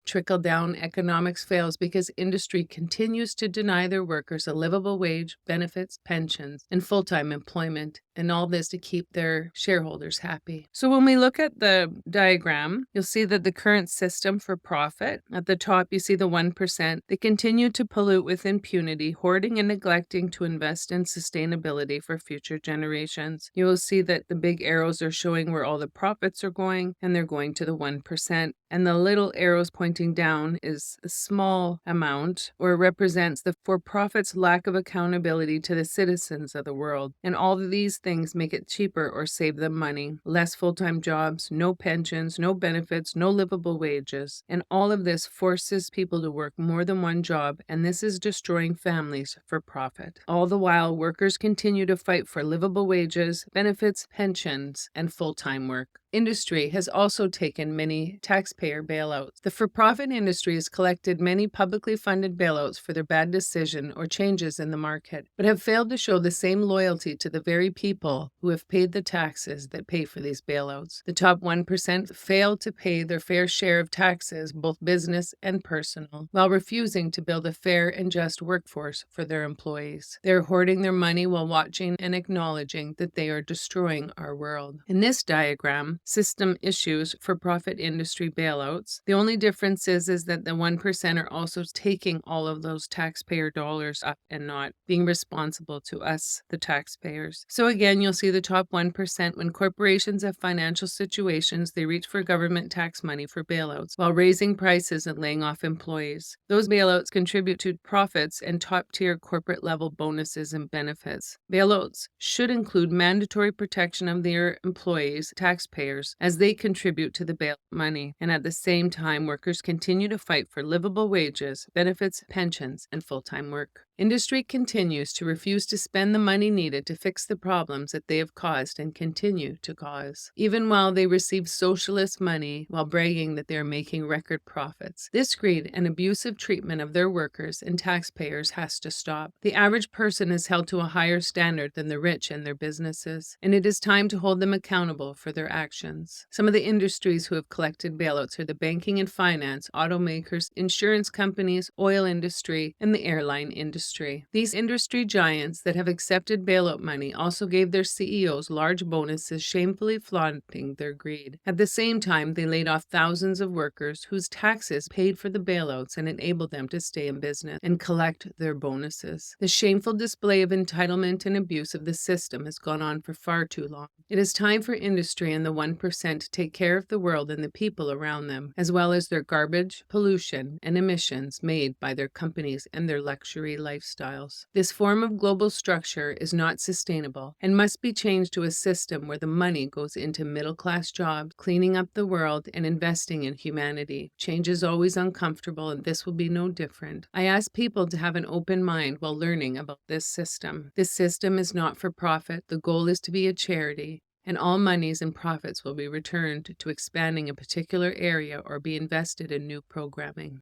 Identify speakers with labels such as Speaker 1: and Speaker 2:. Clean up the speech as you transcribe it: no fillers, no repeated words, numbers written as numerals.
Speaker 1: Trickle-down economics fails because industry continues to deny their workers a livable wage, benefits, pensions, and full-time employment, and all this to keep their shareholders happy. So when we look at the diagram, you'll see that the current system for profit, at the top you see the 1%, they continue to pollute with impunity, hoarding and neglecting to invest in sustainability for future generations. You will see that the big arrows are showing where all the profits are going, and they're going to the 1%. And the little arrows pointing down is a small amount, or represents the for-profit's lack of accountability to the citizens of the world. And all of these things make it cheaper or save them money. Less full-time jobs, no pensions, no benefits, no livable wages. And all of this forces people to work more than one job, and this is destroying families for profit. All the while, workers continue to fight for livable wages, benefits, pensions, and full-time work. Industry has also taken many taxpayer bailouts. The for-profit industry has collected many publicly funded bailouts for their bad decision or changes in the market, but have failed to show the same loyalty to the very people who have paid the taxes that pay for these bailouts. The top 1% failed to pay their fair share of taxes, both business and personal, while refusing to build a fair and just workforce for their employees. They're hoarding their money while watching and acknowledging that they are destroying our world. In this diagram, system issues for profit industry bailouts. The only difference is that the 1% are also taking all of those taxpayer dollars up and not being responsible to us, the taxpayers. So again, you'll see the top 1%. When corporations have financial situations, they reach for government tax money for bailouts while raising prices and laying off employees. Those bailouts contribute to profits and top-tier corporate level bonuses and benefits. Bailouts should include mandatory protection of their employees, taxpayers, as they contribute to the bailout money, and at the same time, workers continue to fight for livable wages, benefits, pensions, and full-time work. Industry continues to refuse to spend the money needed to fix the problems that they have caused and continue to cause, even while they receive socialist money while bragging that they are making record profits. This greed and abusive treatment of their workers and taxpayers has to stop. The average person is held to a higher standard than the rich and their businesses, and it is time to hold them accountable for their actions. Some of the industries who have collected bailouts are the banking and finance, automakers, insurance companies, oil industry, and the airline industry. These industry giants that have accepted bailout money also gave their CEOs large bonuses, shamefully flaunting their greed. At the same time, they laid off thousands of workers whose taxes paid for the bailouts and enabled them to stay in business and collect their bonuses. The shameful display of entitlement and abuse of the system has gone on for far too long. It is time for industry and the 1% to take care of the world and the people around them, as well as their garbage, pollution, and emissions made by their companies and their luxury lifestyles. This form of global structure is not sustainable and must be changed to a system where the money goes into middle-class jobs, cleaning up the world, and investing in humanity. Change is always uncomfortable, and this will be no different. I ask people to have an open mind while learning about this system. This system is not for profit. The goal is to be a charity, and all monies and profits will be returned to expanding a particular area or be invested in new programming.